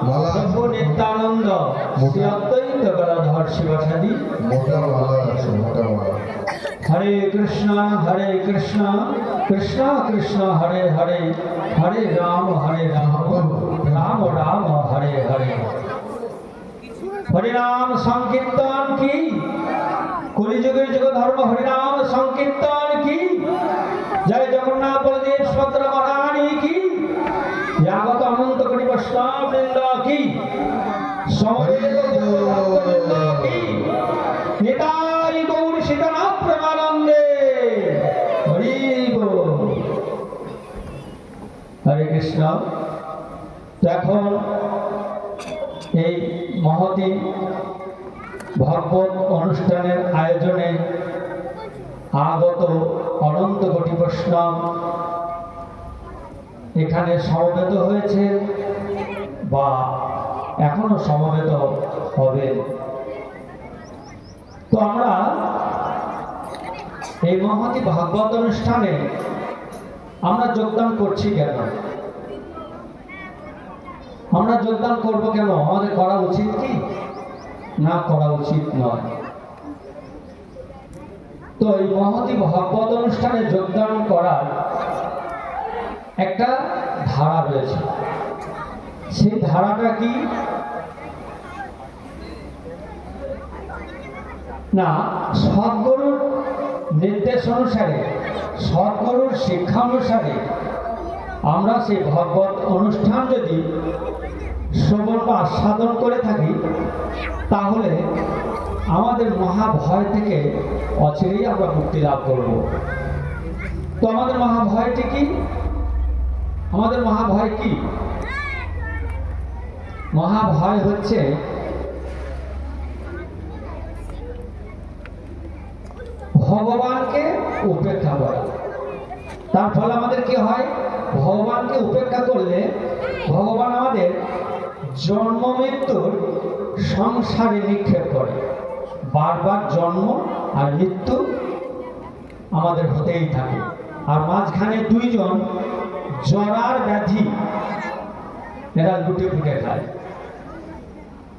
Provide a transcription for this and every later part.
প্রভু নিত্যানন্দ শ্রী অদ্বৈত গদাধর শিবাসাদি হরে কৃষ্ণ কৃষ্ণ কৃষ্ণ হরে হরে হরে রাম রাম রাম হরে হরে। হরিনাম সংকীর্তন কি, কলিযুগের যুগ ধর্ম হরিনাম সংকীর্তন কি, জয় জগন্নাথ বলদেব সুভদ্রা মহারানী কি, আগত অনন্ত কোটি বৈষ্ণব বৃন্দ কি, সমবেত ভক্তবৃন্দ কি, নিতাই গৌর সীতানাথ প্রেমানন্দে হরি বল। হরে কৃষ্ণ। এখন এই মহতী ভগবত অনুষ্ঠানের আয়োজনে আগত অনন্ত কোটি বৈষ্ণব এখানে সমবেত হয়েছে বা এখনো সমবেত হবে। তো আমরা এই মহতী ভাগবত অনুষ্ঠানে আমরা যোগদান করছি কেন, আমরা যোগদান করব কেন, আমাদের করা উচিত কি না করা উচিত নয়। তো এই মহতী ভাগবত অনুষ্ঠানে যোগদান করার একটা ধারা রয়েছে, সেই ধারাটা কি না, সদ্গুরুর নির্দেশ অনুসারে সদ্গুরুর শিক্ষা অনুসারে আমরা সেই ভগবত অনুষ্ঠান যদি শ্রবণ বা আস্বাদন করে থাকি তাহলে আমাদের মহাভয় থেকে অচিরেই আমরা মুক্তি লাভ করব। তো আমাদের মহাভয়টি কি, আমাদের মহাভয় কি? মহাভয় হচ্ছে ভগবানকে উপেক্ষা করা। তার ফলে আমাদের কি হয়, ভগবানকে উপেক্ষা করলে ভগবান আমাদের জন্ম মৃত্যুর সংসারে নিক্ষেপ করে, বারবার জন্ম আর মৃত্যু আমাদের হতেই থাকে। আর মাঝখানে দুইজন জরার ব্যাধি এরা লুটে ফুটে খায়,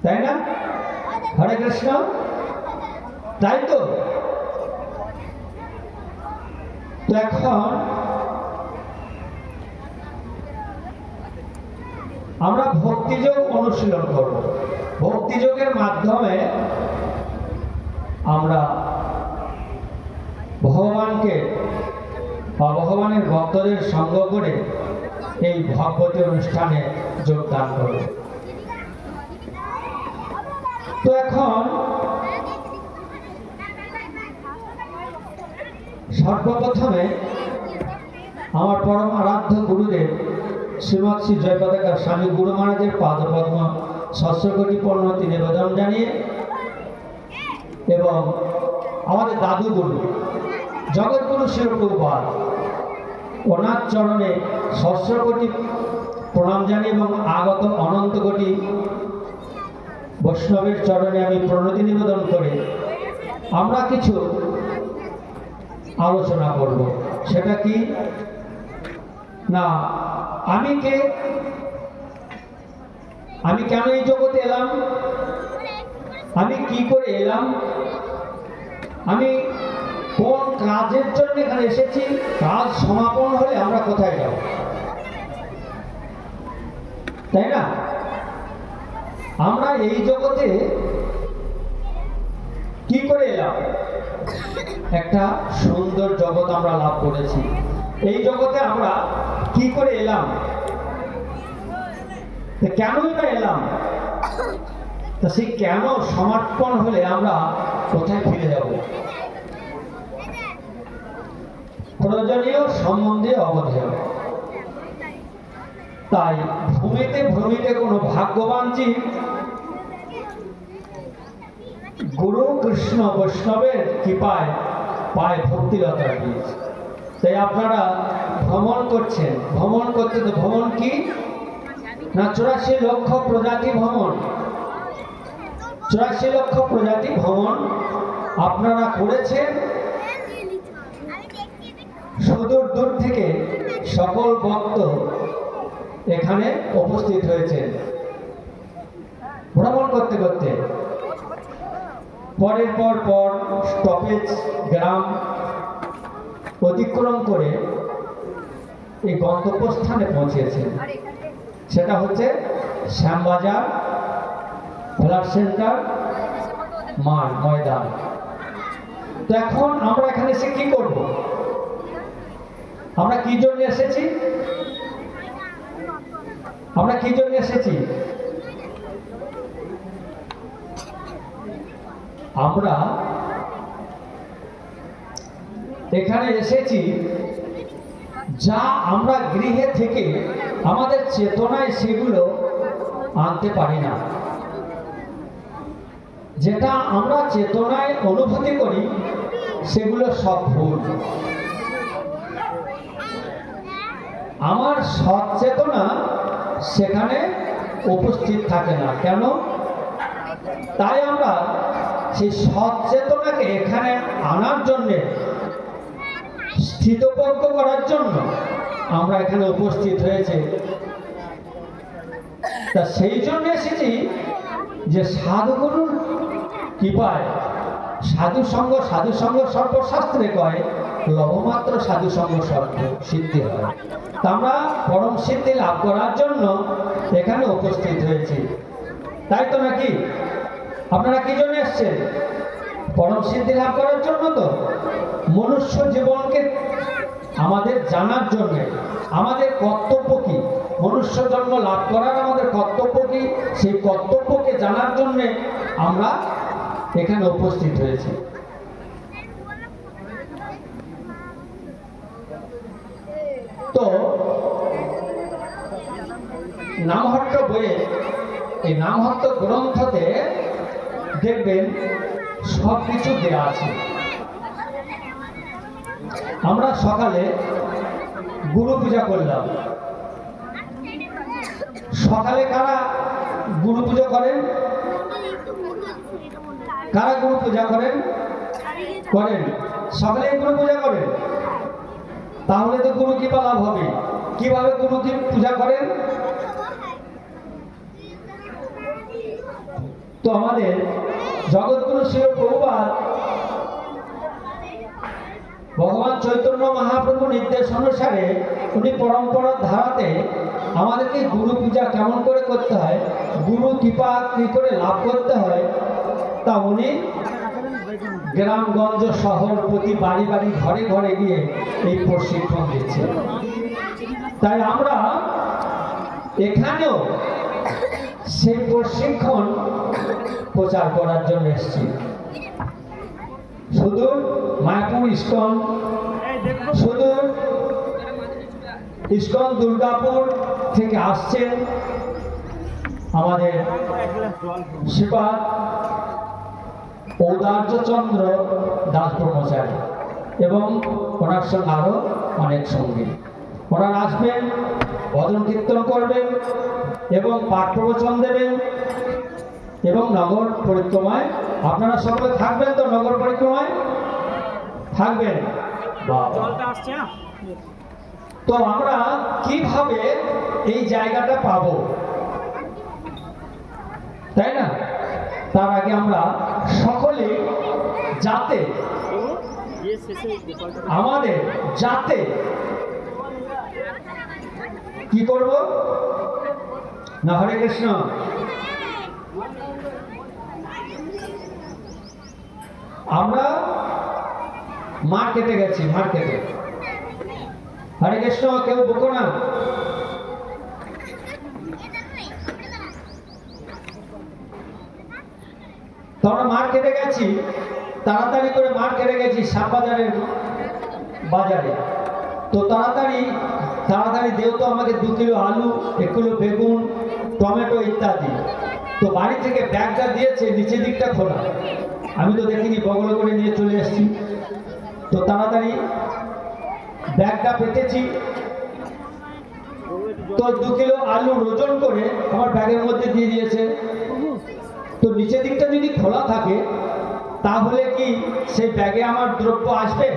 তাই না? হরে কৃষ্ণ, তাই তো। এখন আমরা ভক্তিযোগ অনুশীলন করব। ভক্তিযোগের মাধ্যমে আমরা ভগবানকে বা ভগবানের ভক্তদের সঙ্গ করে এই ভগবতী অনুষ্ঠানে যোগদান করব। তো এখন সর্বপ্রথমে আমার পরম আরাধ্য গুরুদেব শ্রীমৎ শ্রী জয়পতাকা স্বামী গুরু মহারাজের পাদপদ্ম সহস্রকোটি প্রণতি নিবেদন জানিয়ে এবং আমাদের দাদু গুরু জগৎগুরু শ্রী প্রভুপাদ ওনার চরণে সহস্রকোটি প্রণাম জানিয়ে এবং আগত অনন্ত কোটি বৈষ্ণবের চরণে আমি প্রণতি নিবেদন করে আমরা কিছু আলোচনা করব। সেটা কি না, আমি কে, আমি কেন এই জগতে এলাম, আমি কি করে এলাম, আমি কোন কাজের জন্য এখানে এসেছি, কাজ সমাপন হলে আমরা কোথায় যাব, তাই না? আমরা এই জগতে কি করে এলাম, একটা সুন্দর জগৎ আমরা লাভ করেছি। এই জগতে আমরা কি করে এলাম, কেনই বা এলাম, তা সেই কেন সমর্পণ হলে আমরা কোথায় ফিরে যাব, প্রয়োজনীয় সম্বন্ধে অবধি হবে। তাই ভূমিতে ভ্রমিতে কোনো ভাগ্যবান জীব গুরু কৃষ্ণ বৈষ্ণবের কৃপায় পায় ভক্তিলতা বীজ। তাই আপনারা ভ্রমণ করছেন, ভ্রমণ করতে তো ভ্রমণ কি না, 84 লক্ষ প্রজাতি ভ্রমণ, 84 লক্ষ প্রজাতি ভ্রমণ আপনারা করেছেন। সুদূর দূর থেকে সকল ভক্ত এখানে উপস্থিত হয়েছেন। করতে করতে পরের পর স্টপেজ গ্রাম অতিক্রম করে এই গন্তব্যস্থানে পৌঁছেছেন। সেটা হচ্ছে শ্যামবাজার ফ্লাড সেন্টার মাঠ ময়দান। তো এখন আমরা এখানে এসে কি করব? আমরা কি জন্য এসেছি? আমরা কি জন্য এসেছি? আমরা এখানে এসেছি যা আমরা গৃহে থেকে আমাদের চেতনায় সেগুলো আনতে পারি না, যেটা আমরা চেতনায় অনুভূতি করি সেগুলো সব ভুল। আমার সচেতনা সেখানে উপস্থিত থাকে না। কেন? তাই আমরা সেই সচেতনাকে এখানে আনার জন্যে, স্থিতপজ্ঞ করার জন্য আমরা এখানে উপস্থিত হয়েছে। তা সেই জন্য এসেছি যে সাধুগুরুর কৃপায় সাধুসঙ্গ সর্বশাস্ত্রে কয় লবমাত্র সাধুসঙ্গ সর্ব সিদ্ধি হয়। তা আমরা পরম সিদ্ধি লাভ করার জন্য এখানে উপস্থিত হয়েছি, তাই তো নাকি? আপনারা কি জন্য এসছেন? পরম সিদ্ধি লাভ করার জন্য। তো মনুষ্য জীবনকে আমাদের জানার জন্য আমাদের কর্তব্য কি, মনুষ্য জন্ম লাভ করার আমাদের কর্তব্য কি, সেই কর্তব্যকে জানার জন্য আমরা এখানে উপস্থিত হয়েছি। তো নামহট্ট বইয়ে, এই নামহট্ট গ্রন্থতে দেখবেন সব কিছু দেয়া আছে। আমরা সকালে গুরু পূজা করলাম। সকালে কারা গুরু পূজা করেন? কারা গুরু পূজা করেন? সকালে গুরু পূজা করেন। তাহলে তো গুরু কৃপা লাভ হবে। কিভাবে গুরু কি পূজা করেন? তো আমাদের জগৎগুরু শিল প্রভুপাদ ভগবান চৈতন্য মহাপ্রভু নির্দেশ অনুসারে উনি পরম্পরার ধারাতে আমাদেরকে গুরু পূজা কেমন করে করতে হয়, গুরু কৃপা কি করে লাভ করতে হয়, তা উনি গ্রামগঞ্জ শহর প্রতি বাড়ি বাড়ি ঘরে ঘরে গিয়ে এই প্রশিক্ষণ দিচ্ছে। তাই আমরা এখানেও সেই প্রশিক্ষণ প্রচার করার জন্য এসেছি। শুধু মায়াপুর ইস্কন, শুধু ইস্কন দুর্গাপুর থেকে আসছেন আমাদের শ্রীপাদ ঔদার্যচন্দ্র দাস ব্রহ্মচারী এবং ওনার সঙ্গে আরো অনেক সঙ্গী। ওনারা আসবেন, ভজন কীর্তন করবেন এবং পাঠ প্রবচন দেবেন এবং নগর পরিক্রমায় আপনারা সকলে থাকবেন। তো নগর পরিক্রমায় থাকবেন। তো আমরা কিভাবে এই জায়গাটা পাবো, তাই না? তার আগে আমরা সকলে যাতে আমাদের যাতে কি করব না, হরে কৃষ্ণ, আমরা মার্কেটে গেছি। মার্কেটে হরে কৃষ্ণ, কেউ বকো না। তো আমরা মার্কেটে গেছি, তাড়াতাড়ি করে মার্কেটে গেছি শ্যামবাজারের বাজারে। তো তাড়াতাড়ি দেও তো আমাকে 2 কিলো আলু, 1 কিলো বেগুন, টমেটো ইত্যাদি। তো বাড়ি থেকে ব্যাগটা দিয়েছে নিচের দিকটা খোলা, আমি তো দেখিনি, বগল করে নিয়ে চলে এসেছি। তো তাড়াতাড়ি ব্যাগটা পেতেছি। তো 2 কিলো আলু ওজন করে আমার ব্যাগের মধ্যে দিয়ে দিয়েছে। তো নিচের দিকটা যদি খোলা থাকে তাহলে কি সেই ব্যাগে আমার দ্রব্য আসবে?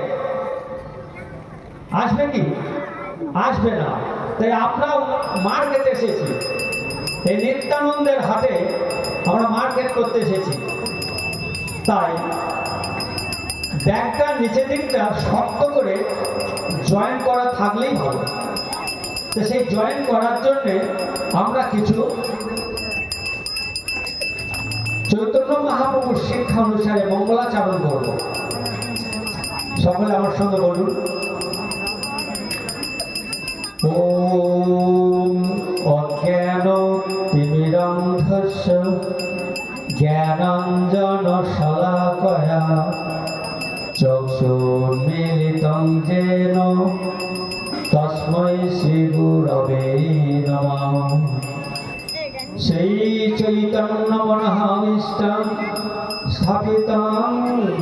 আসবে কি? আসবে না। তাই আমরা মার্কেটে এসেছি, এই নিত্যানন্দের হাটে আমরা মার্কেট করতে এসেছি, তাই ব্যাগটার নিচের দিকটা শক্ত করে জয়েন করা থাকলেই ভালো। তো সেই জয়েন করার জন্যে আমরা কিছু চৈতন্য মহাপ্রভুর শিক্ষা অনুসারে মঙ্গলাচরণ করব। সকলে আমার সঙ্গে বলুন, ওম অজ্ঞান তিমিরন্ধস্য জ্ঞানাঞ্জন শলাকয়া চক্ষুর্মিলিতং যেন তস্मै শ্রী গুরবে নমঃ। শ্রী চৈতন্য মনোভীষ্টং স্থাপিতং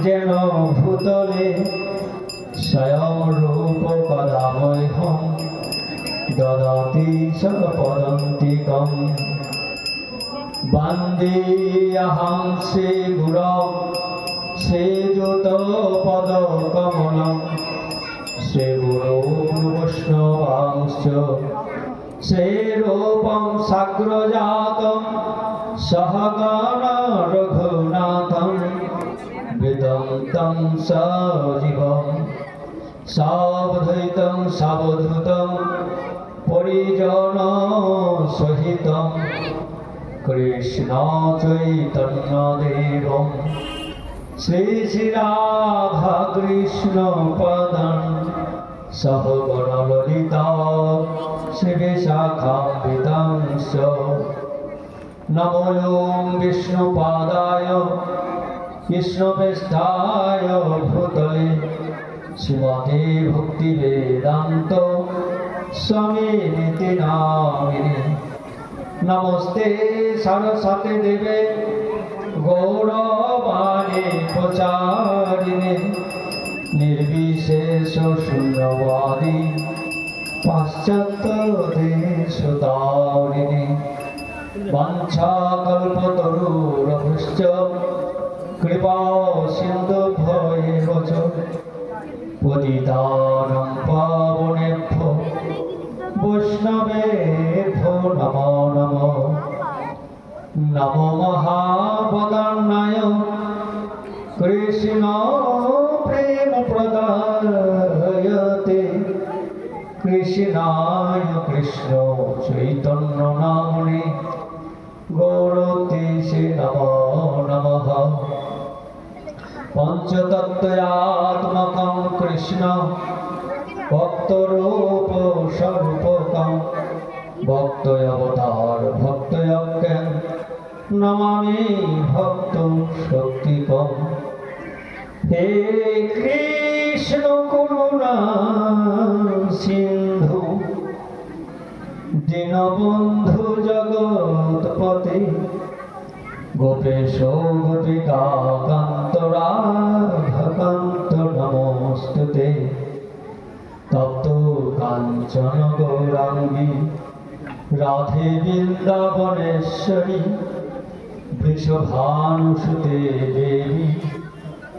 যেন ভূতলে স্বয়ং রূপ কদামহ্যং দদাতি সপদন্তিকং। বন্দেহং শ্রী গুরুং শ্রীযুতপদকমলং শ্রীগুরো বৈষ্ণবাংশ্চ শ্রীরূপং সাগ্রজাতং সহগণ রঘুনাথং বিদন্तं সজীবং সাবধূतं সাবধূतं পরিজন সহিতং কৃষ্ণ চৈতন্য দেবং শ্রী শ্রী রাধা কৃষ্ণ পদং সহগণ ললিতা শ্রী বিশাখান্বিতাংশ। নমো বিষ্ণুপাদায় কৃষ্ণপৃষ্ঠায় ভূতলে শ্রীমতে ভক্তি বেদান্ত স্বামিনিতি নামিনে। নমস্তে সরস্বতী দেবে গৌরবাণী প্রচারিণে নির্বিশেষ শূন্যবাদী পাশ্চাত্য দেশতারিণে। বাঞ্ছাকল্পতরুরভুশ্চ কৃপা সিন্ধুভ্যেব চ পতিতানাং পাবনেভ্যো বৈষ্ণবেভ্যো নমো নমঃ। নমো মহাবদান্নায় কৃষ্ণ প্রেম প্রদায়তে কৃষ্ণায় কৃষ্ণ চৈতন্য নামনে গৌরতেশে নমো নমঃ। পঞ্চতত্ত্বাত্মকং কৃষ্ণ ভক্তরূপ স্বরূপকং ভক্তয়বতার ভক্তয়জ্ঞং নমামি ভক্ত শক্তিকং। হে কৃষ্ণ করুণা সিন্ধু দীনবন্ধু জগৎপতে গোপেশ গোপিকা কান্ত রাধাকান্ত নমস্তুতে। তপ্ত কাঞ্চন গৌরাঙ্গী রাধে বৃন্দাবনেশ্বরী বৃষভানুসুতে দেবী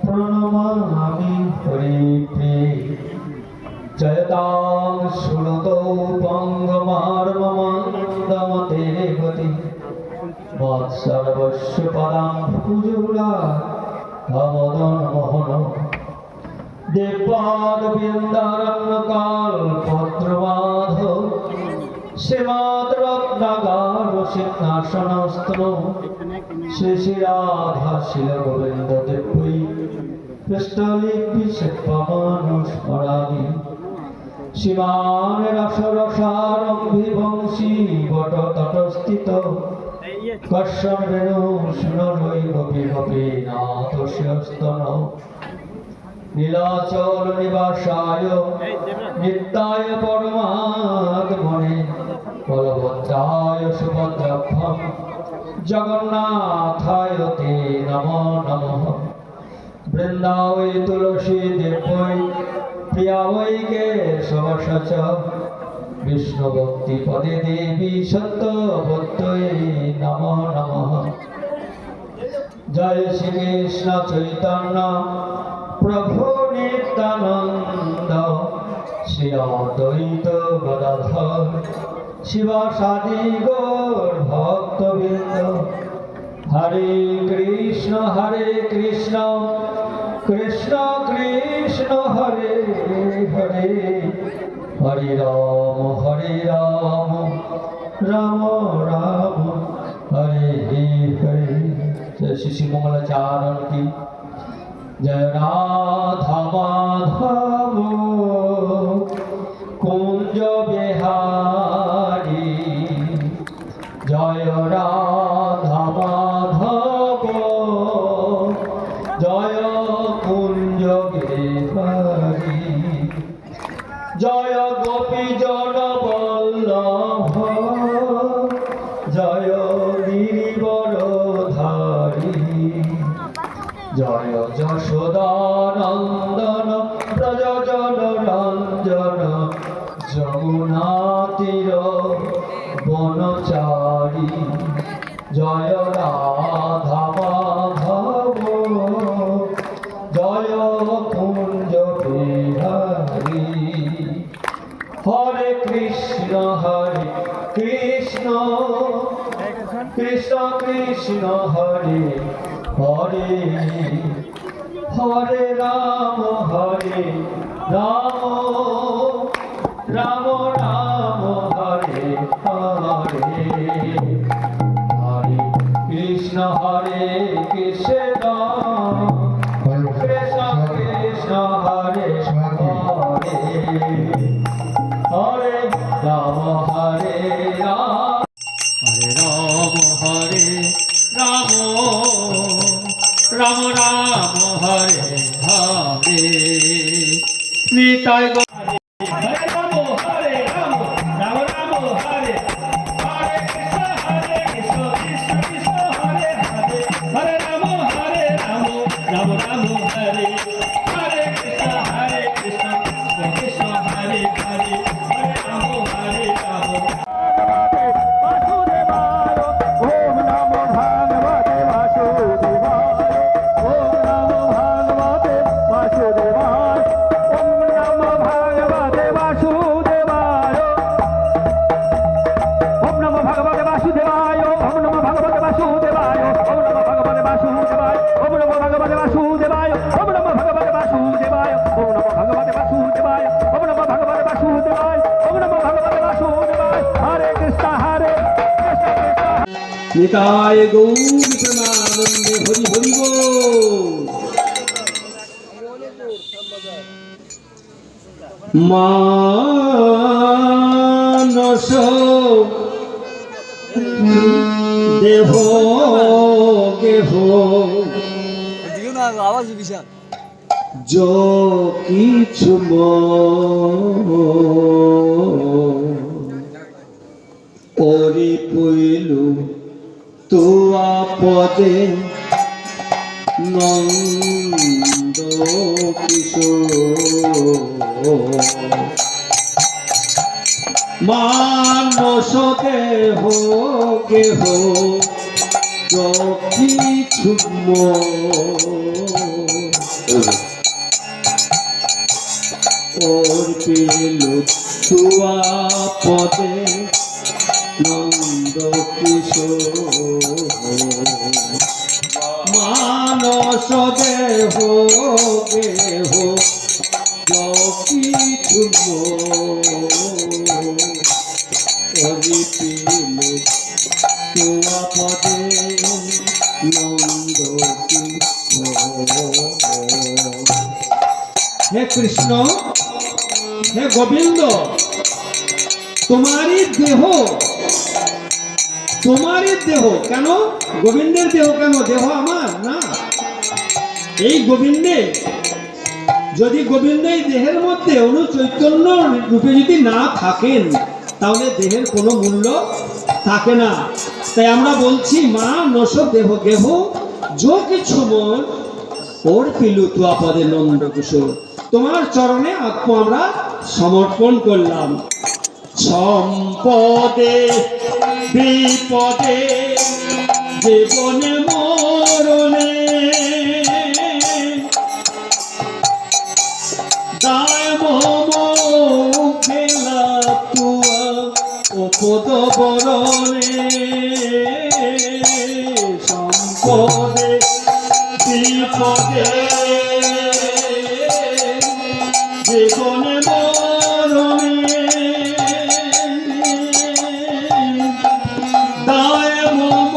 প্রণমামি হরিপ্রিয়ে। জয়তাং সুরতৌ পঙ্গমার্মমন্দমতে গতি মৎসর্বস্য পদাং ভুজুলা ধমদন মোহন। দেবপাদ বৃন্দারণ্যকাল্পদ্রমাধ শ্রীমৎ রত্নাগার সিংহাসনস্থ শ্রী শ্রী রাধা শিল গোবিন্দ দেবী পৃষ্ঠলিপি শিল্পমানুস্মরামি। শ্রীমান রসরসারম্ভি বংশী বট তটস্থিত কর্ষণ রেণু সুনরৈ গোপী গোপীনাথস্য স্তন। নীলাচল নিবাসায় নিত্যায় পরমাত্মনে বলভদ্রায় সুভদ্রাভ্যাম জগন্নাথায় তে নমো নমঃ। বৃন্দাবৈ তুলসী দেবৈ প্রিয়াবৈ কেশবশ বিষ্ণু ভক্তি পদে দেবী সত্যবত্যৈ নমো নমঃ। জয় শ্রীকৃষ্ণ চৈতন্য প্রভু নিত্যানন্দ শ্রী অদ্বৈত গদাধর শিবাসাদি গৌর ভক্তবৃন্দ, হরে কৃষ্ণ কৃষ্ণ কৃষ্ণ হরে হরে, হরে রাম রাম রাম হরে হরে। জয় শ্রী শ্রী মঙ্গলাচরণ কি জয়। রাধা মাধব কুঞ্জ বিহারী, জয় রাধা মাধব জয় কুঞ্জ বিহারী, জয় গোপী জন বল্লভ জয় গিরিবরধারী, জয় যশোদানন্দন ব্রজজন রঞ্জন, যমুনা তীর বনচারী, জয় রাধা মাধব জয় কুঞ্জ বিহারী। হরে কৃষ্ণ কৃষ্ণ কৃষ্ণ হরে হরে, হরে রাম রাম রাম রাম হরে হরে, হরে কৃষ্ণ কৃষ্ণ কৃষ্ণ হরে হরে, হরে রাম হরে রাম রাম রাম হরে হরে। নিতাই হরে রাম হরে রাম রাম রাম হরে, হরে কৃষ্ণ কৃষ্ণ কৃষ্ণ হরে হরে, হরে রাম রাম রাম হরে, হরে কৃষ্ণ কৃষ্ণ হরে হরে, হরে রাম হরে রাম। নিতাই গৌর প্রেমানন্দে হরি হরি বল। মানস দেহ গেহ কিছু ওরি পইলু তুয়া পদে নন্দ কিশোর, মানস দেহ গেহ কিছু ওর পেলু তুয়া পদে নন্দ কিশোর, মানস দেহ গেহ কিছু হরি পেলু তুয়া পদে নন্দ কিশোর। হে কৃষ্ণ হে গোবিন্দ, তোমারই দেহ কেন? গোবিন্দের দেহ কেন? দেহ আমার না। এই গোবিন্দে যদি গোবিন্দ এই দেহের মধ্যে অনু চৈতন্য রূপে যদি না থাকেন, তাহলে দেহের কোনো মূল্য থাকে না। তাই আমরা বলছি মা নশ দেহ গেহ যো কিছু মন ওর পিলু তুয়া পদে নন্দ কিশোর, তোমার চরণে আত্ম আমরা সমর্পণ করলাম। সম্পদে বিপদে জীবনে মরণে দায় মম গেলা তুয়া পদ বরণে সম্পদে বিপদে জীবনে মরণে দায় মম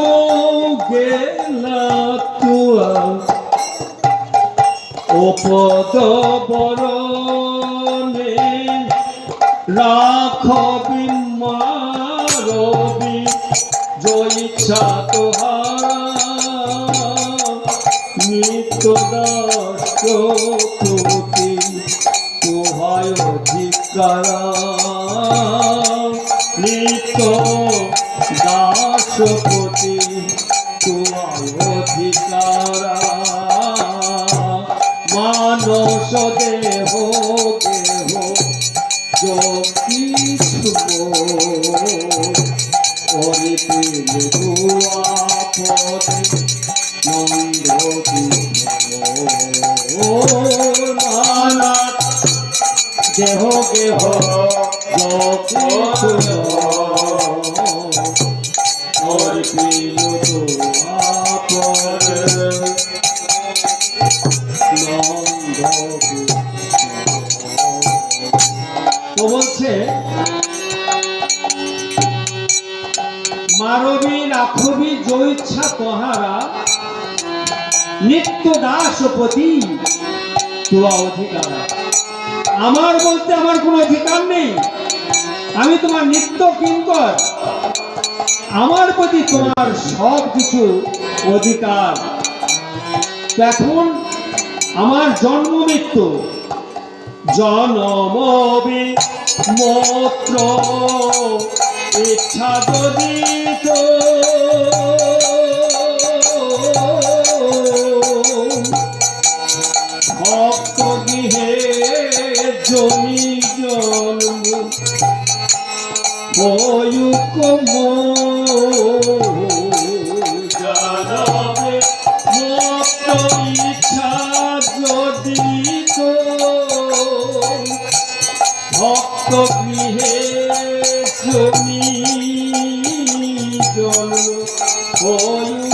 গেলা তুয়া ও পদ বরণে রাখবি মারবি জয়িচ্ছা তোহার নিত্য দাসপতি তোহায় অধিকারা নিত্য দাসপতি তোহায় অধিকারা মানস দেহ দেহ দেহ দেহ তো বলছে মারবি রাখবি জয়িচ্ছা তোহারা নিত্য দাসপতি তোয়া অধিকার। আমার বলতে আমার কোনো অধিকার নেই, আমি তোমার নিত্য কিঙ্কর, আমার প্রতি তোমার সব কিছু অধিকার। এখন আমার জন্ম মৃত্যু জনমবি মত্র ইচ্ছা যদি তো ভক্ত গৃহে জমি জন্ম বয়ুক জানবে মত্র ইচ্ছা যদি তো ভক্ত গৃহে জমি জন্ম বয়ুক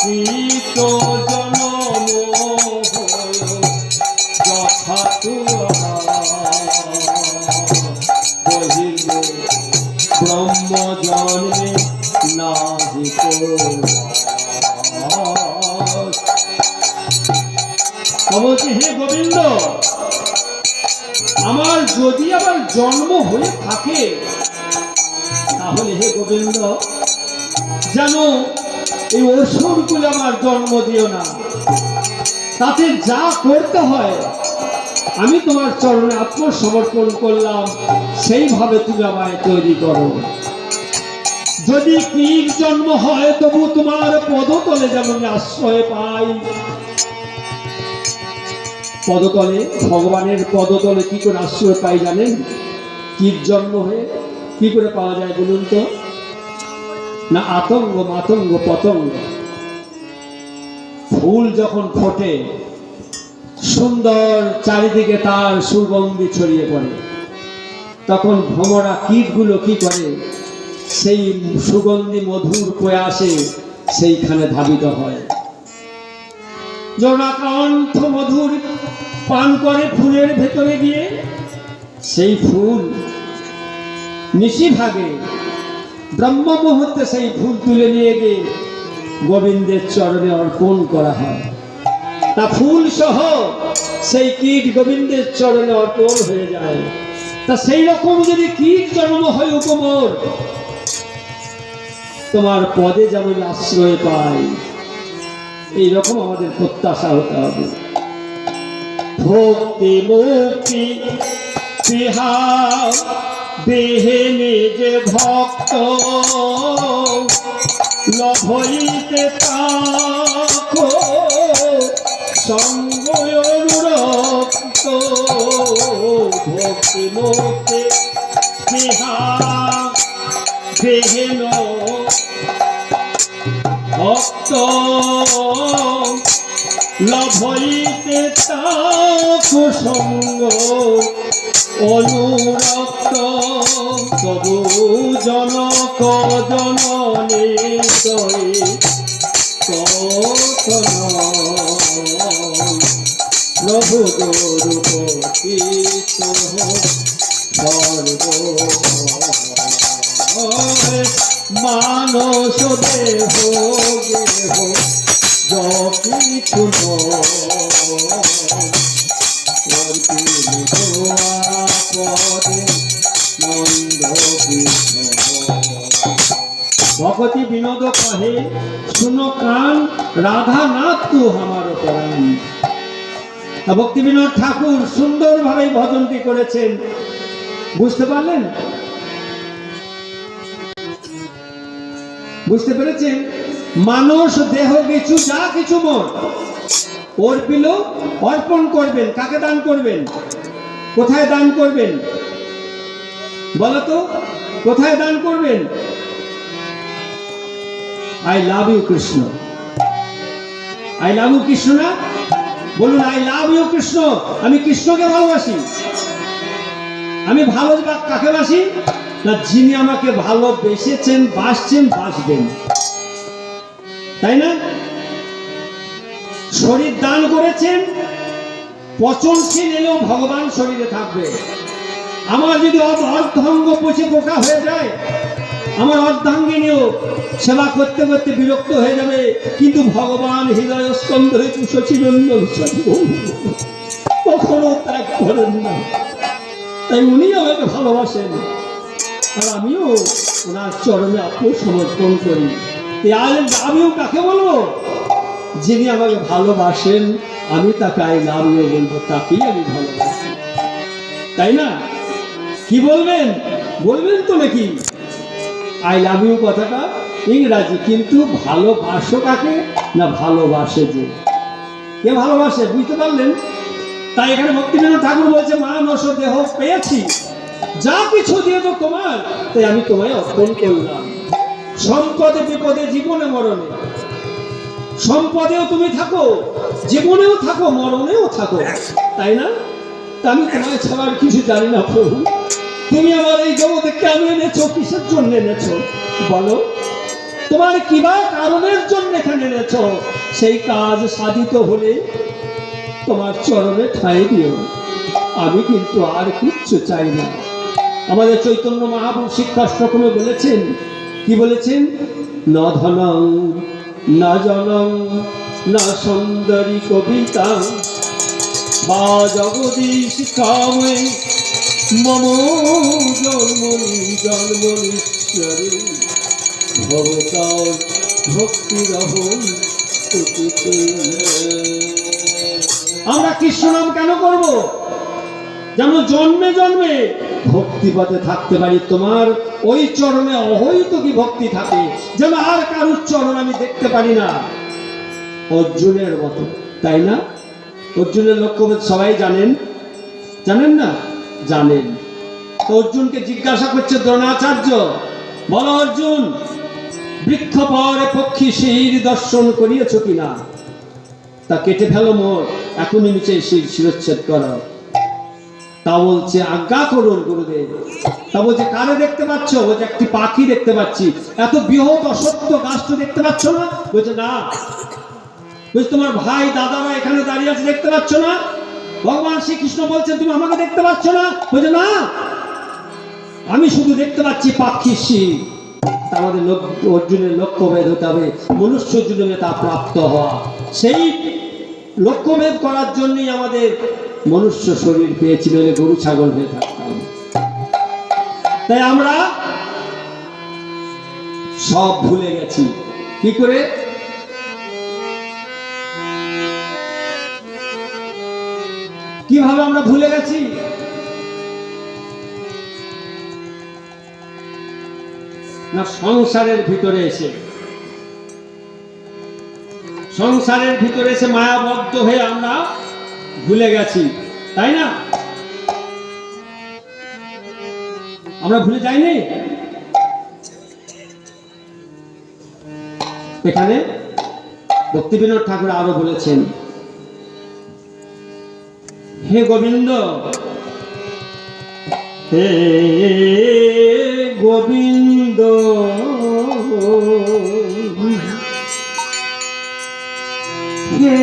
কৃত জনম যথা বহির্গ ব্রহ্ম জন্মে নাহিক। বলছে হে গোবিন্দ, আমার যদি আবার জন্ম হয়ে থাকে তাহলে হে গোবিন্দ যেন এই অসুরকুল আমার জন্ম দিও না, তাতে যা করতে হয় আমি তোমার চরণে আত্মসমর্পণ করলাম, সেইভাবে তুমি আমায় তৈরি করো। যদি কীট জন্ম হয় তবু তোমার পদতলে যেমন আশ্রয় পাই। পদতলে, ভগবানের পদতলে কি করে আশ্রয় পাই জানেন? কীট জন্ম হয়ে কি করে পাওয়া যায় বলুন তো? না আতঙ্গ মাতঙ্গ পতঙ্গ। ফুল যখন ফোটে সুন্দর চারিদিকে তার সুগন্ধি ছড়িয়ে পড়ে, তখন ভ্রমরা কীটগুলো কি করে? সেই সুগন্ধি মধুর প্রয়াসে সেইখানে ধাবিত হয়। জনাকণ্ঠ মধুর পান করে ফুলের ভেতরে গিয়ে সেই ফুল নিশিভাগে ব্রহ্ম মুহূর্তে সেই ফুল তুলে নিয়ে গিয়ে গোবিন্দের চরণে অর্পণ করা হয়। তা ফুল সহ সেই কীট গোবিন্দের চরণে অর্পণ হয়ে যায়। তা সেই রকম যদি কীট জন্ম হয় উপমোর, তোমার পদে যেমন আশ্রয় পাই, এইরকম আমাদের প্রত্যাশা হতে হবে। ভক্তি মুক্তি বিহা দেহে নিজে ভক্ত লভইতে তাকো সঙ্গ অনুরক্ত। ভক্তি মুক্তি বিহা দেহেন ভক্ত লভইতে তাকো সঙ্গ অনুরক্ত তবু জনক জননী তরি কতন প্রভু গুরুপতি সর্ব মানস দেহ গেহ যকিছু ভগতি বিনোদ কহে শুনো কান রাধা নাথ তু আমার পরাণ। ভক্তি বিনোদ ঠাকুর সুন্দরভাবে ভজনটি করেছেন, বুঝতে পারলেন? বুঝতে পেরেছেন? মানুষ দেহ কিছু যা কিছু মোর অর্পিল অর্পণ করবেন। কাকে দান করবেন? কোথায় দান করবেন বলো তো? কোথায় দান করবেন? I love you Krishna. I love you Krishna না? বলুন আই লাভ ইউ কৃষ্ণ। আমি কৃষ্ণকে ভালোবাসি। আমি ভালো কাকে বাসি? না, যিনি আমাকে ভালোবেসেছেন, বাসছেন, বাসবেন, তাই না? শরীর দান করেছেন, পচনশীল এলেও ভগবান শরীরে থাকবে। আমার যদি অর্ধাঙ্গ পচে পোকা হয়ে যায়, আমার অর্ধাঙ্গিনীও সেবা করতে করতে বিরক্ত হয়ে যাবে, কিন্তু ভগবান হৃদয় স্কন্ধ হেতু সচিরঞ্জন কখনো ত্যাগ করেন না। তাই উনি আমাকে ভালোবাসেন, আর আমিও ওনার চরণে আত্মসমর্পণ করি। আমিও কাকে বলবো? যিনি আমাকে ভালোবাসেন, আমি তাকে আই লাভ ইউ বলবো, তাকেই আমি ভালোবাসি, তাই না? কি বলবেন? বলবেন তো নাকি? আই লাভ ইউ কথাটা ইংরাজি, কিন্তু ভালোবাসো কাকে? না, ভালোবাসে যে কে ভালোবাসে, বুঝতে পারলেন? তাই এখানে ভক্তিবিনোদ ঠাকুর বলছে মানস দেহ পেয়েছি, যা কিছু দিয়ে তো তোমার, তাই আমি তোমায় অর্পণ করলাম। সম্পদে বিপদে জীবনে মরণে, সম্পদেও তুমি থাকো, জীবনেও থাকো, মরণেও থাকো, তাই না? তা আমি তোমায় ছাড়ার কিছু জানি না প্রভু। তুমি আমার এই জগতে কেন এনেছো, কিসের জন্য এনেছো বলো? তোমার কিবা কারণের জন্য এখানে এনেছো, সেই কাজ সাধিত হলে তোমার চরণে ঠাঁই দিও। আমি কিন্তু আর কিচ্ছু চাই না। আমাদের চৈতন্য মহাপ্রভু শিক্ষাষ্টকমে বলেছেন, কি বলেছেন? ন ধনং না জনং না সুন্দরী কবিতা বা জগদীশ কামে মম জন্মনি জন্মনীশ্বরে ভবতার ভক্তি রহন। আমরা কৃষ্ণ নাম কেন করব? যেন জন্মে জন্মে ভক্তিপথে থাকতে পারি। তোমার ওই চরণে অহৈতুকী ভক্তি থাকে, যেন আর কারুর চরণ আমি দেখতে পারি না। অর্জুনের মতো, তাই না? অর্জুনের লক্ষ্যভেদ সবাই জানেন, জানেন না? জানেন। তো অর্জুনকে জিজ্ঞাসা করছে দ্রোণাচার্য, বলো অর্জুন, বৃক্ষ পরে পক্ষী শির দর্শন করিয়েছ কিনা? তা কেটে ফেলো মোর, এখনই নিচে শিরচ্ছেদ করো। তা বলছে আজ্ঞা করুন গুরুদেব। তা বলছে কারে দেখতে পাচ্ছ? বলছে একটি পাখি দেখতে পাচ্ছি। এত বৃহৎ অসত্য গাছটা দেখতে পাচ্ছ না? বলছে না। বলছে তোমার ভাই দাদারা এখানে দাঁড়িয়ে আছে, দেখতে পাচ্ছ না? ভগবান শ্রীকৃষ্ণ বলছেন তুমি আমাকে দেখতে পাচ্ছ না? বলছে না, আমি শুধু দেখতে পাচ্ছি পাখির শির। আমাদের অর্জুনের লক্ষ্যভেদ হতে হবে, মনুষ্য জন্মে তা প্রাপ্ত হওয়া। সেই লক্ষ্যভেদ করার জন্যই আমাদের মনুষ্য শরীর পেয়েছি, নইলে গরু ছাগল হয়ে থাকতাম। তাই আমরা সব ভুলে গেছি। কি করে? কিভাবে আমরা ভুলে গেছি? না, সংসারের ভিতরে এসে, সংসারের ভিতরে এসে মায়াবদ্ধ হয়ে আমরা ভুলে গেছি, তাই না? আমরা ভুলে যাইনি। এখানে ভক্তিবিনোদ ঠাকুর আরো বলেছেন, হে গোবিন্দ, হে গোবিন্দ হে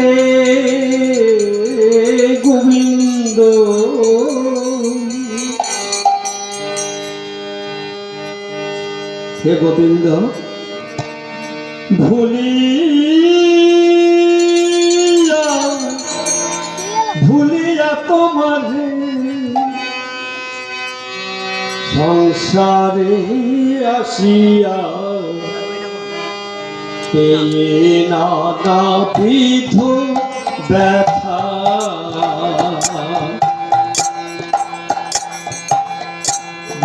গোবিন্দ হে গোবিন্দ ভুলিয়া তোমারে সংসারে আসিয়া পেয়ে নানাবিধ ব্যথা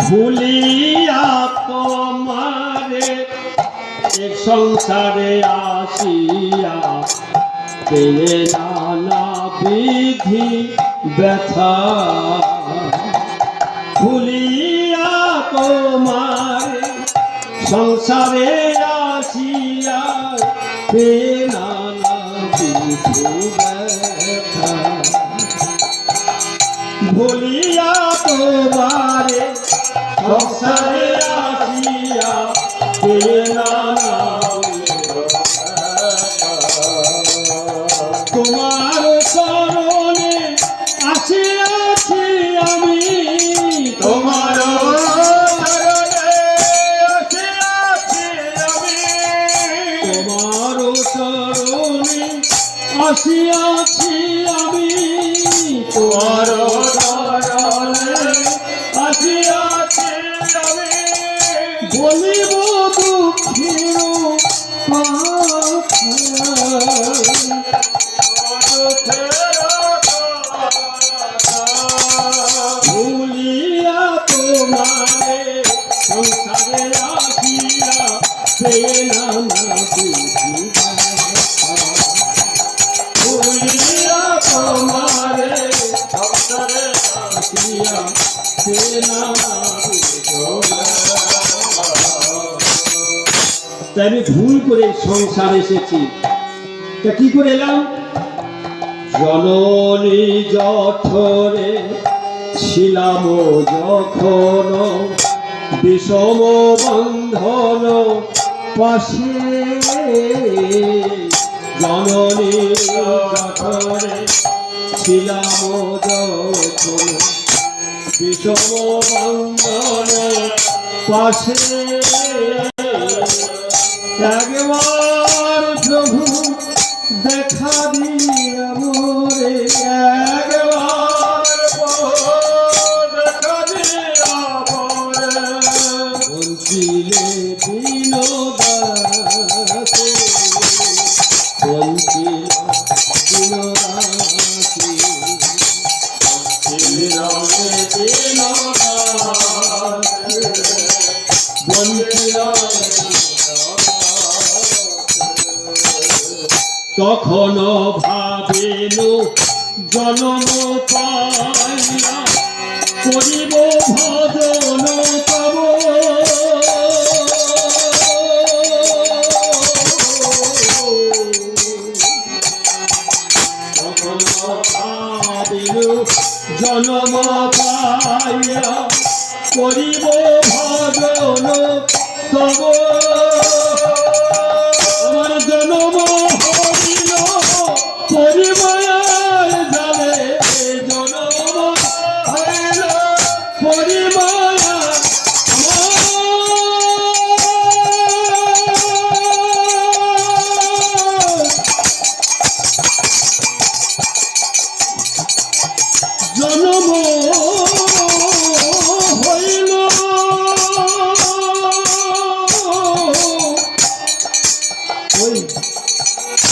ভুলিয়া তোমারে সংসারে আসিয়া পেয়ে নানাবিধি ব্যথা ভুলিয়া তোমারে সংসারে আসিয়া পেয়ে নানাবিধি ব্যথা ভুলিয়া তোমারে সংসারে আসিয়া পেয়ে তোমার শরণে আসিয়াছি আমি তোমার শরণে আসিয়াছি আমি তোমার শরণে আসিয়াছি আমি তোমার শরণে আসিয়াছি আমি বলিব দুঃখের ভুলিয়া তোমারে সংসারে আসিয়া পেয়ে ভুলিয়া তোমারে সংসারে আসিয়া পেয়ে তাই আমি ভুল করে সংসার এসেছি তা কি করে এলাম জননী জঠরে ছিলাম যখন বিষম বন্ধন পাশে জননী জঠরে ছিলাম যখন বিষম বন্ধন পাশে একবার প্রভু দেখা দিয়া মোরে একবার দেখা দিয়া মোরে বঞ্চিলে দিনদাসে বঞ্চিল দিনদাসে বঞ্চিল তখন ভাবিলু জনম পাইয়া করিব ভজন তব তখন ভাবিলু জনম পাইয়া করিব ভজন তব আমার জনম হরিল পরিমায়ার জালে জনম হরিল পরিমায়া জনম হইল ওই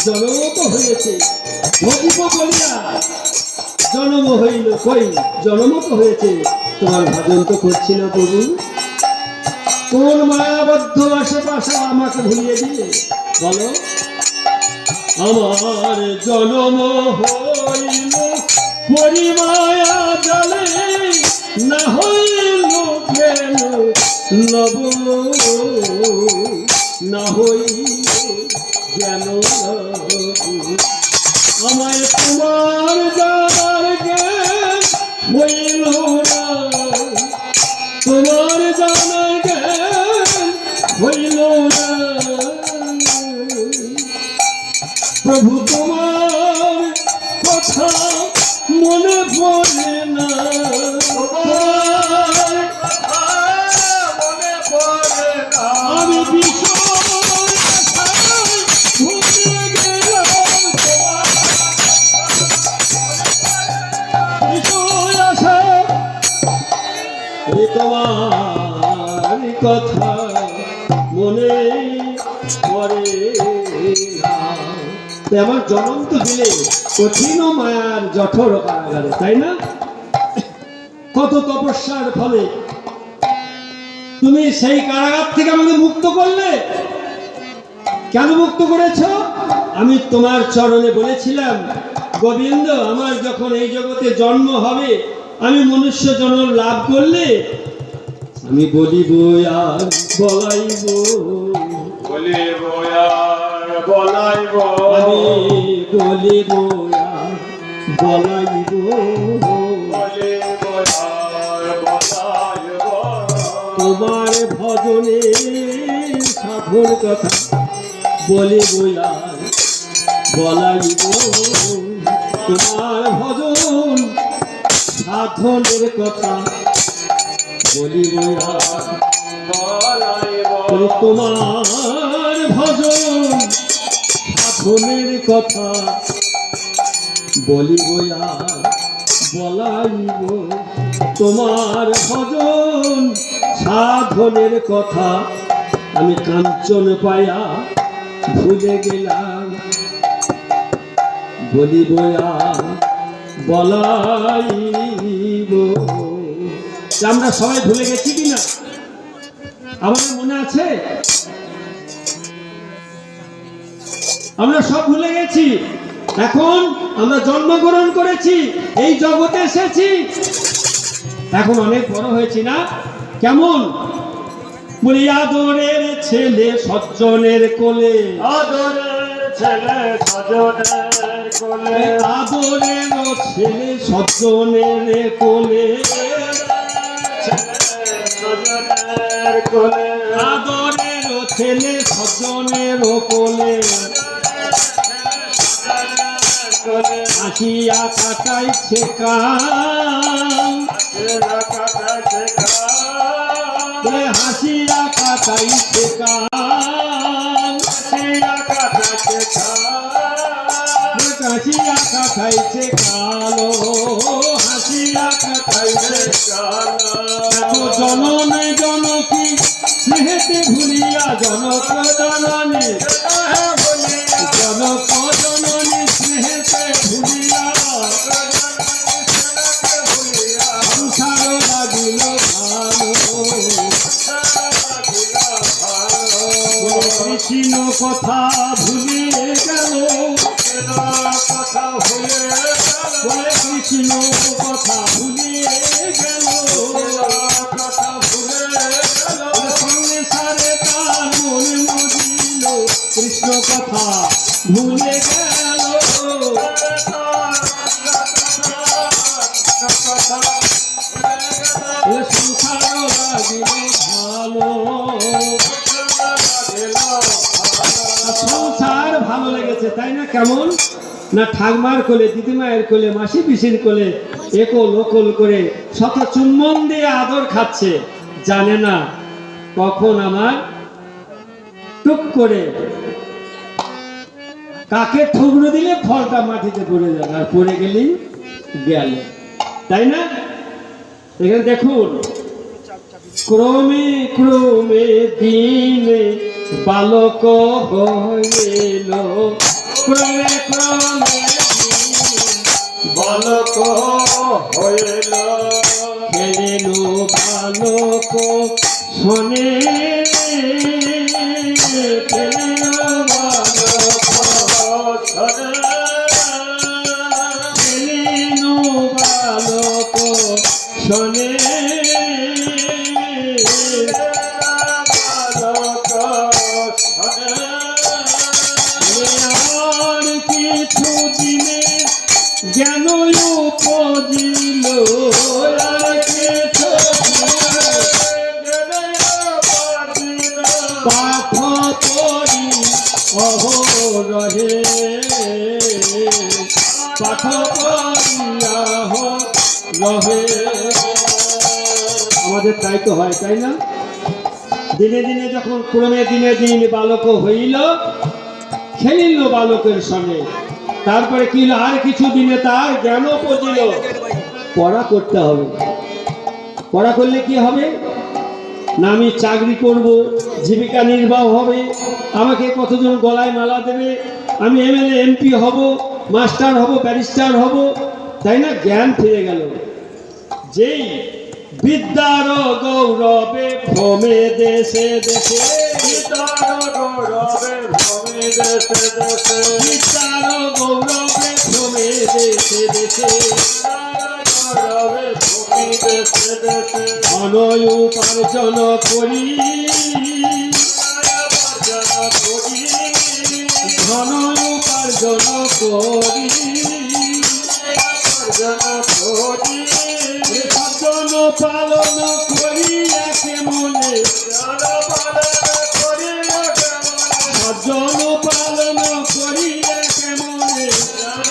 জন্ম তো হয়েছে ভজিব বলিয়া জন্ম হইল কই জন্ম তো হয়েছে তোমার ভজন তো করছি না প্রভু কোন মায়াবদ্ধ আশেপাশে আমাকে ভুলিয়ে দিলে বলো আমার জন্ম হইল পরিমায়া জালে না হইল কেন নব না হইল জ্ঞান আমায় তোমার জানার জ্ঞান হইল না প্রভু তোমার কথা মনে পড়ে না, আমি বিষয় আশায় ভুলে গেলাম, বিষয় আশায় তোমার কথা মনে পড়ে না। আমার জনম তো দিলে কঠিন মায়ার জঠর কারাগারে, তাই না? কত তপস্যার ফলে তুমি সেই কারাগার থেকে আমাকে মুক্ত করলে। কেন মুক্ত করেছ? আমি তোমার চরণে বলেছিলাম, গোবিন্দ আমার যখন এই জগতে জন্ম হবে, আমি মনুষ্য জন্ম লাভ করলে আমি বলিব আর বলাইব, বলিব আর বলাইব, আমি বলিব আর বলাইব, বলিব আর বলাইব, তোমার ভজনে সাধুর কথা বলিব আর বলাইব, তোমার ভজন সাধনের কথা বলিব আর বলাইব, তোমার ভজন সাধনের কথা বলিব আর বলাইব, তোমার ভজন সাধনের কথা আমি কাঞ্চন পায়া ভুলে গেলাম, বলিব আর বলাইব। আমরা সবাই ভুলে গেছি কিনা? আমাদের মনে আছে? আমরা সব ভুলে গেছি। এখন আমরা জন্মগ্রহণ করেছি, এই জগতে এসেছি, এখন অনেক বড় হয়েছি না? কেমন বলি, আদরের ছেলে সজ্জনের কোলে, আদরের ছেলে সজনের কোলে, আদরের ছেলে সজ্জনের কোলে, সজনের কোলে, আদরের ছেলে সজ্জনের কোলে, কোলে, আসিয়া কাটাইছে কাম, কাটাছে হাসিয়া কাটাইছে কাম, কাটাছে হাসিয়া কাটাইছে কালো, হাসিয়া কাটাইছে কালো। জননে জনকী স্নেহেতে ভুলিয়া জনক জননী, জনক জননী স্নেহেতে ভুলিয়া সংসার লাগিল ভালো, কৃষ্ণ কথা ভুলিয়ে গেল, কথা হয়ে বলে কৃষ্ণ কথা ভুলিয়ে গেল, কথা ভুলে সংসারে তার মনে মজিল, কৃষ্ণ কথা ভুলে গেল, সংসার লাগিল ভালো। সংসার ভালো লেগেছে, তাই না? কেমন না, ঠাকমার কোলে, দিদিমায়ের কোলে, মাসি পিসির কোলে একল ওকল করে শত চুম্বন দিয়ে আদর খাচ্ছে, জানে না কখন আমার টুক করে কাকে ঠুকরো দিলে ফলটা মাটিতে পড়ে যাবে, আর পড়ে গেলেই গেল, তাই না? এখানে দেখুন, ক্রমে ক্রমে দিনে বালক হইল, ক্রমে ক্রমে বালক হইল, খেলিল বালক শোনে, খেলিল বালক খেলিল বালক শোনে, আর কিছু দিনে জ্ঞান উপজিল, আর কিছু পাঠ অহরহে পাঠ করিয়া রহে। আমাদের তাই তো হয়, তাই না? দিনে দিনে যখন ক্রমে দিনে দিন বালক হইল, খেলিল বালকের সঙ্গে, তারপরে কি হলো, আর কিছু দিনে তার জ্ঞান পৌঁছিল। পড়া করতে হবে। পড়া করলে কি হবে না, আমি চাকরি করব, জীবিকা নির্বাহ হবে, আমাকে কতজন গলায় মালা দেবে, আমি এমএলএ এমপি হব, মাস্টার হব, ব্যারিস্টার হব, তাই না? জ্ঞান ফিরে গেল। যেই বিদ্যার গৌরবে ভ্রমে দেশে দেশে, বিদ্যার গৌরবে ভ্রমে দেশে দেশে, বিদ্যার গৌরবে ভ্রমে দেশে দেশে, গৌরবে ভূমি দেশে দেশে, অনয় উপার্জন করি, উপার্জন করি, ধন উপার্জন করি, উপার্জন করি, সজ্জন পালন করি একে মনে, জন পালন করি সজ্জন পালন করি একে মনে,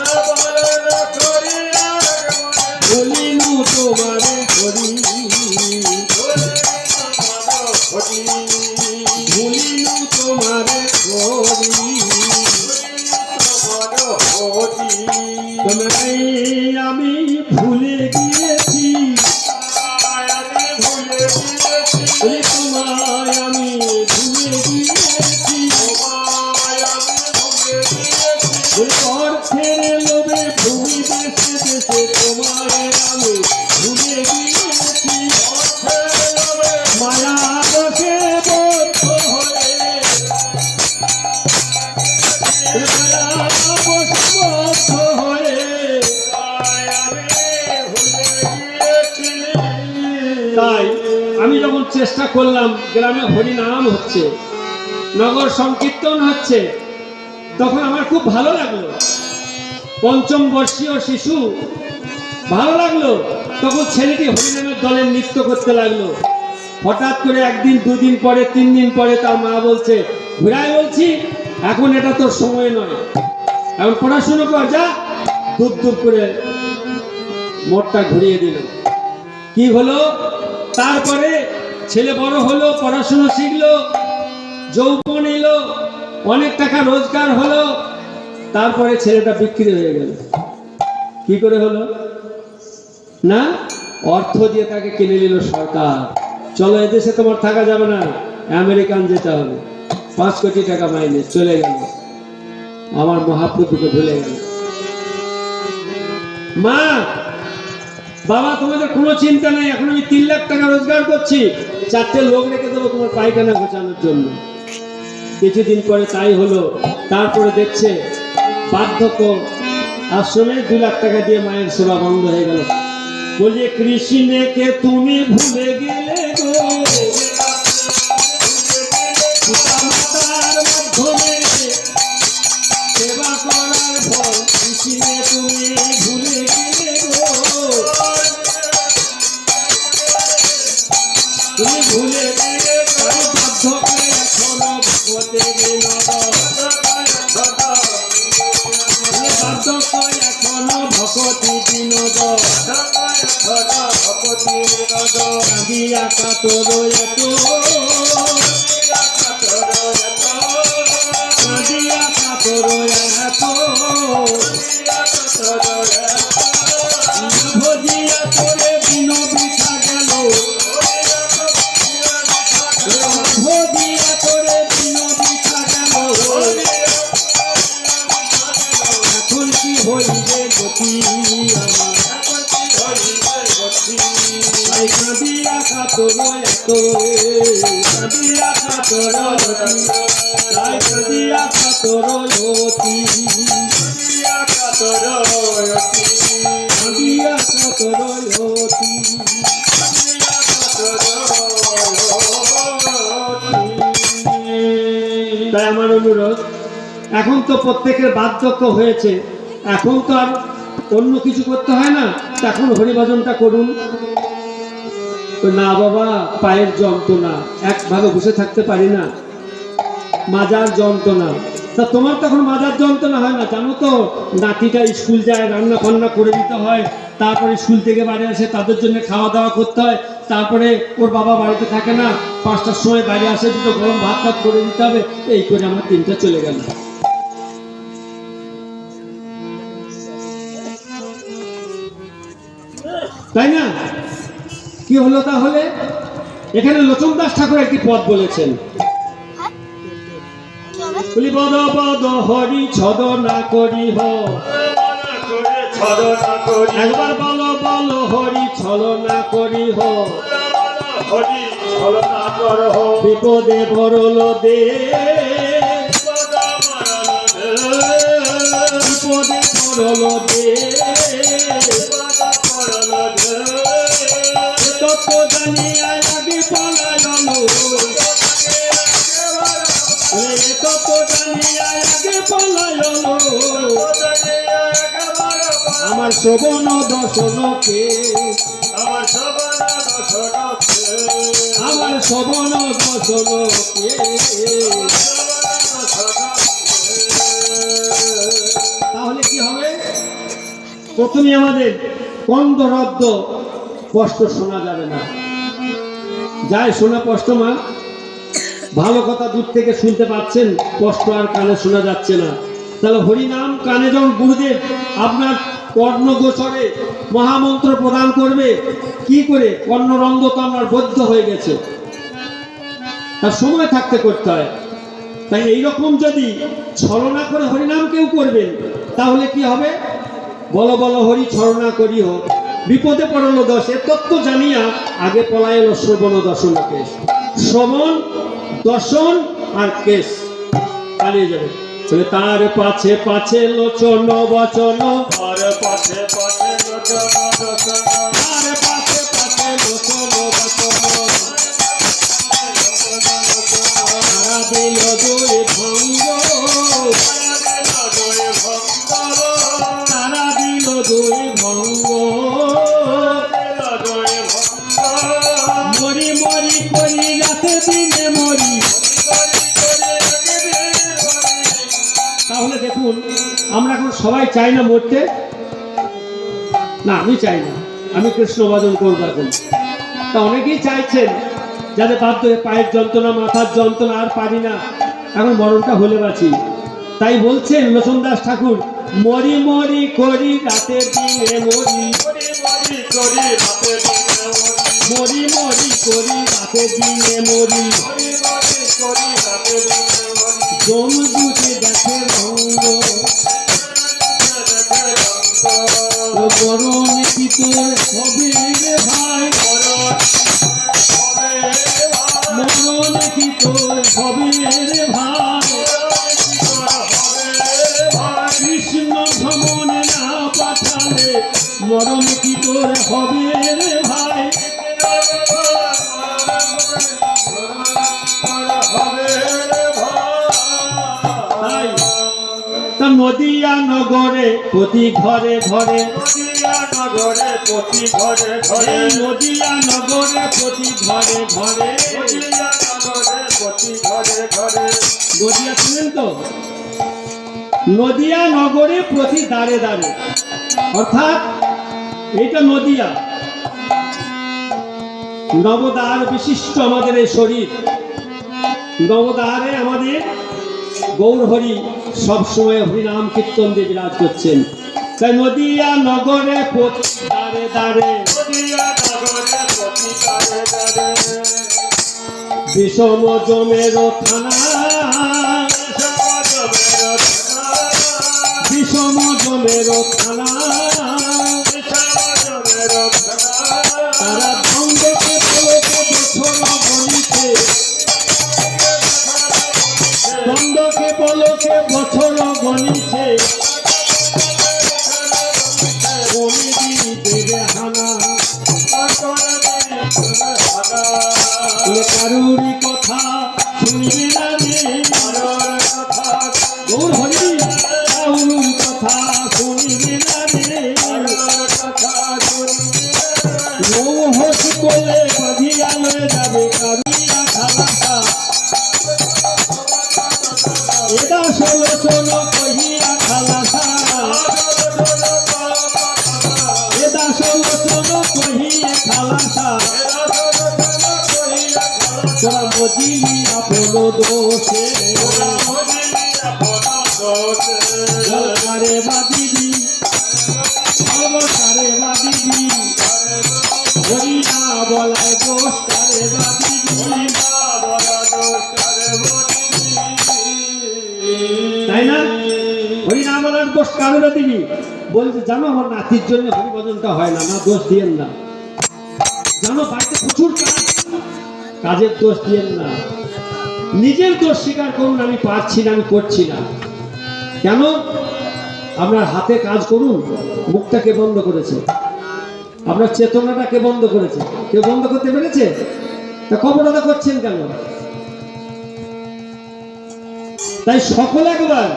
জন পালন করি বলিনু তোমারে করি, বলিনু তোমারে করি, তোমায় আমি ভুলে গিয়েছি, ওরে তোমায় আমি ভুলে গিয়েছি, ওরে অর্থের লোভে ভূমি দেশে দেশে তোমায় আমি ভুলে গিয়েছি, মায়া বসে বদ্ধ হয়ে, মায়া বসে বদ্ধ হয়ে, তাই আমি যখন চেষ্টা করলাম, গ্রামে হরিনাম হচ্ছে, নগর সংকীর্তন হচ্ছে, তখন আমার খুব ভালো লাগলো। পঞ্চম বর্ষীয় শিশু, ভালো লাগলো। তখন ছেলেটি হরিনামের দলে নৃত্য করতে লাগলো। হঠাৎ করে একদিন, দুদিন পরে, 3 দিন পরে তার মা বলছে, ঘুরাই বলছি, এখন এটা তোর সময় নয়, এখন পড়াশুনো কর, যা। দুপ দুপ করে মোটটা ঘুরিয়ে দিল। কি হলো? তারপরে ছেলে বড় হলো, পড়াশুনো শিখলো, যৌবন এলো, অনেক টাকা রোজগার হলো, তারপরে ছেলেটা বিক্রি হয়ে গেল। কি করে হলো? না, অর্থ দিয়ে তাকে কিনে নিল সরকার। চলো, এদেশে তোমার থাকা যাবে না, আমেরিকান যেতে হবে, 5 কোটি টাকা মাইনে। চলে গেল, আমার মহাপ্রভুকে ভুলে গেল। মা, বাবা, তোমাদের কোনো চিন্তা নেই, এখন আমি 3 লাখ টাকা রোজগার করছি, 4টে লোক রেখে দেবো তোমার পায়খানা গোছানোর জন্য। কিছুদিন পরে তাই হলো। তারপরে দেখছে বার্ধক্য আশ্রমে 2 লাখ টাকা দিয়ে মায়ের সেবা বন্ধ হয়ে গেল। বলি, কৃষ্ণকে তুমি ভুলে গেলে গো, পিতামাতার মাধ্যমে সেবা করার ফল কৃষ্ণে তুমি ভুলে গেলে গো, তুমি ভুলে গেলে বার্ধক্যে এখনো ভগবতের নগর, বার্ধক্য এখনো ভগবতী বিনোদন, কাঁদিয়া কাতর এত, কাঁদিয়া কাতর এত, ভজিয়া করে দিন বৃথা গেল, ভজিয়া করে দিন বৃথা গেল, এখন কি হইবে গতি আমার, তাই কাঁদিয়া কাতর এত, কাঁদিয়া কাতর অতি, তাই কাঁদিয়া কাতর অতি, কাঁদিয়া কাতর অতি। তাই আমার অনুরোধ, এখন তো প্রত্যেকের বার্ধক্য হয়েছে, এখন তো আর অন্য কিছু করতে হয় না, এখন হরিভজনটা করুন। তো না বাবা, পায়ের যন্ত্রণা, একভাবে বসে থাকতে পারি না, মাজার যন্ত্রণা, তা তোমার তখন মাজার যন্ত্রণা হয় না? জানো তো নাতিটা স্কুল যায়, রান্না বান্না করে দিতে হয়, তারপরে স্কুল থেকে বাড়ি আসে, তাদের জন্য খাওয়া দাওয়া করতে হয়, তারপরে ওর বাবা বাড়িতে থাকে না, 5টার সময় বাইরে আসে, দুটো গরম ভাত টাত করে দিতে হবে, এই করে আমার দিনটা চলে গেল। তাই না? কি হলো তাহলে? এখানে লোচন দাস ঠাকুর একটি পদ বলেছেন, বলি পদ পদ হরি ছদ না করি হ। ছলনা করি একবার বলো বলো হরি ছল না করি হ। হরি ছলনা করহ বিপদে পড়ল দে, বিপদে পড়ল দে, তত্ত্ব জানিয়া আগে পলায়লো, তত্ত্ব জানিয়া আগে পলায়লো। আমার শ্রবণ দর্শনকে, আমার সবনা দশরথে আমার শ্রবণ দর্শনকে। তাহলে কি হবে? প্রথমে আমাদের কন্দরব্দ স্পষ্ট শোনা যাবে না, যাই শোনা স্পষ্ট মা, ভালো কথা দূর থেকে শুনতে পাচ্ছেন, স্পষ্ট আর কানে শোনা যাচ্ছে না। তাহলে হরিনাম কানে যখন গুরুদেব আপনার কর্ণগোচরে মহামন্ত্র প্রদান করবে, কি করে? কর্ণরন্ধ্র তো আমার বদ্ধ হয়ে গেছে, তার সময় থাকতে করতে হয়। তাই এইরকম যদি ছলনা করে হরিনাম কেউ করবেন, তাহলে কি হবে? বল বল হরি ছলনা করি হোক, বিপদে পড়ল দশে, তত্ত্ব জানিয়া আগে পলায়ল শ্রবণ দর্শন কেশ। শ্রবণ দর্শন আর কেশ পালিয়ে যাবে। তার পাছে পাছে লোচন বচন, আর পাছে পাছে লোচন দর্শন, তার পাছে পাছে লোচন বচন, তারা দিল দুই ভঙ্গ, তারা দিল দুই ভঙ্গ। মরি মরি করি রাতে দিনে মরি। তাহলে দেখুন, আমরা এখন সবাই চাই না মরতে, না আমি চাই না, আমি কৃষ্ণ ভজন করবো এখন। তা অনেকেই চাইছেন, যাদের বাধ্য হয়ে পায়ের যন্ত্রণা, মাথার যন্ত্রণা, আর পারি না, এখন মরণটা হলে বাঁচি। তাই বলছেন লোচন দাস ঠাকুর, মরি মরি করি রাতে দিনে মরি, মরি মরি করি রাতে দিনে মরি। জম দুটি দেখে রঙ্গ, মরণ কি তোর হবে রে ভাই, মরণ কি তোর হবে রে ভাই। কৃষ্ণ ভ্রমণ না পাঠালে মরণ কি তোর হবে রে ভাই। তাই তা নদিয়া নগরে প্রতি ঘরে ঘরে, নগরে প্রতি ঘরে ঘরে, এই নদিয়া নগরে প্রতি ঘরে ঘরে, নগরে প্রতি ঘরে ঘরে, নদিয়া শুনেন তো? নদিয়া নগরে প্রতি দ্বারে দ্বারে, অর্থাৎ এইটা নদিয়া, নবদ্বার বিশিষ্ট আমাদের এই শরীর, নবদ্বারে আমাদের গৌরহরি সবসময় হরিনাম কীর্তন দিয়ে বিরাজ করছেন। তাই নদিয়া নগরে প্রতি দ্বারে দ্বারে, নগরে প্রতি দ্বারে দ্বারে, বিষম জমের থানা, বিষম জমের থানা, তারা দ্বন্দ্বকে বলকে বছর গণিতে, দ্বন্দ্বকে বলকে বছর গণিতে, কমিটি দেবে হানা। কারুরি কথা শুনবে না রে, গৌর হরি কারুর কথা শুনবে না রে। মৌহস কোলে বাঁধিয়া লয়ে যাবে কারুরিয়া খালাটা, এদা ষোলোচন কহিয়া খালাসা এদা ষোলোচন কহিয়া খালাসা তোরা বুঝিলি আপন দোষে কারে বাদিবি কারে বাদিবি হরি না বলায় দোষ কারে বাদিবি তাই না হরি না বলার দোষ কারে বাদিবি বলছে জানো আমার নাতির জন্য হরিভজনটা হয় না, না দোষ দিয়েন না। জানো বাড়িতে প্রচুর কাজ, কাজের দোষ দিয়েন না, নিজের দোষ স্বীকার করুন আমি পারছি না, আমি করছি না। কেন? আপনার হাতে কাজ করুন, মুখটাকে বন্ধ করেছে, আপনার চেতনাটাকে বন্ধ করেছে, কেউ বন্ধ করতে পেরেছে? তা কপটতা করছেন কেন? তাই সকলে একবার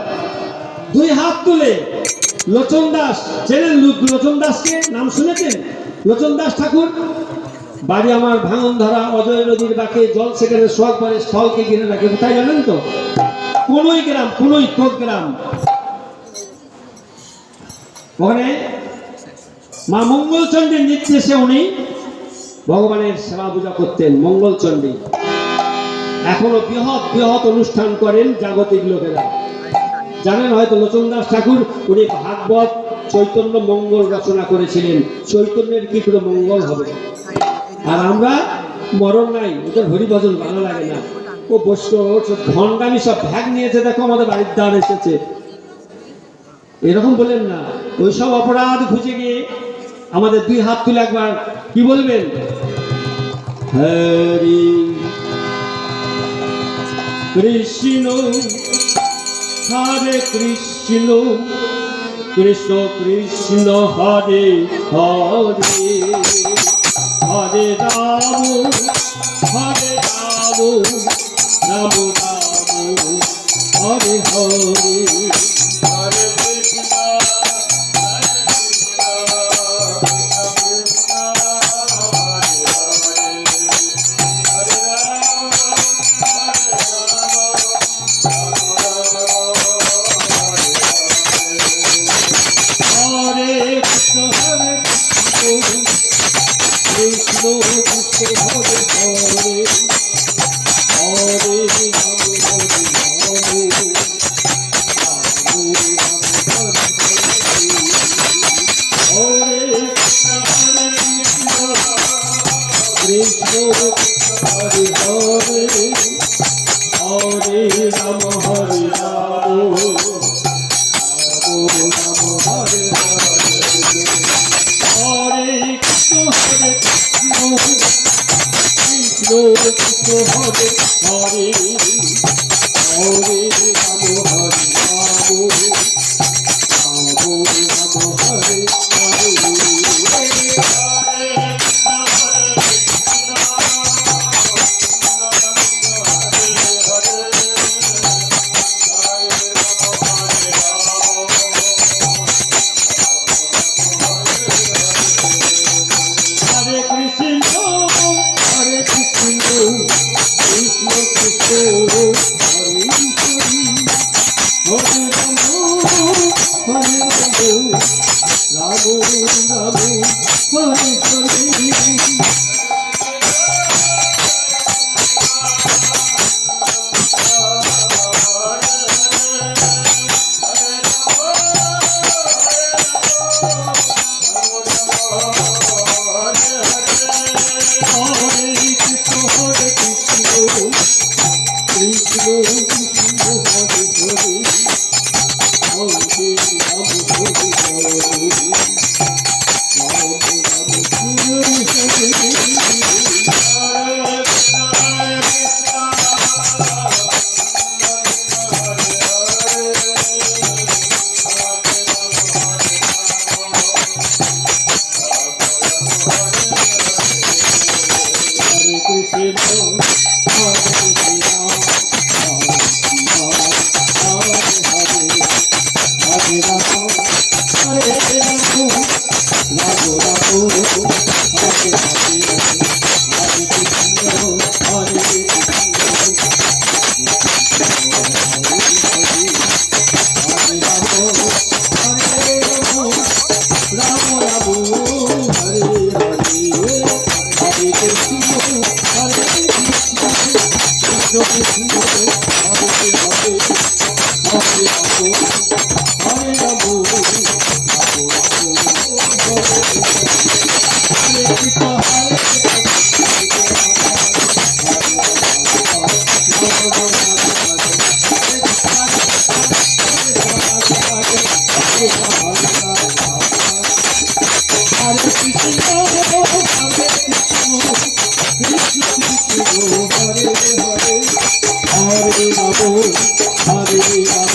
দুই হাত তুলে লোচন দাস, চেনেন লোচন দাসকে? নাম শুনেছেন? লোচন দাস ঠাকুর বাড়ি আমার ভাঙন ধরা অজয় নদীর বাঁকে জল সেখানে সোয়াকবারে স্থলকে ঘিরে রাখে। কোথায় জানেন তো? কোনই গ্রাম, কোনই তোক গ্রাম। ওখানে মা মঙ্গলচণ্ডীর নির্দেশে উনি ভগবানের সেবা পূজা করতেন। মঙ্গলচণ্ডী এখনো বৃহৎ বৃহৎ অনুষ্ঠান করেন জাগতিক লোকেরা। জানেন হয়তো লোচন দাস ঠাকুর উনি ভাগবত চৈতন্য মঙ্গল রচনা করেছিলেন। চৈতন্যের কি করে মঙ্গল হবে? আর আমরা মরণ নাই, ওদের হরিভজন ভালো লাগে না, ও বসলো ভণ্ডামি সব ভ্যাগ নিয়েছে, দেখো আমাদের বাড়ির দ্বার এসেছে, এরকম বলেন না। ওইসব অপরাধ খুঁজে গিয়ে আমাদের দুই হাত তুলে একবার কি বলবেন? হরি কৃষ্ণ হরে কৃষ্ণ কৃষ্ণ কৃষ্ণ হরে হরে হরে রাম রাম রাম হরে হরে Hare Hare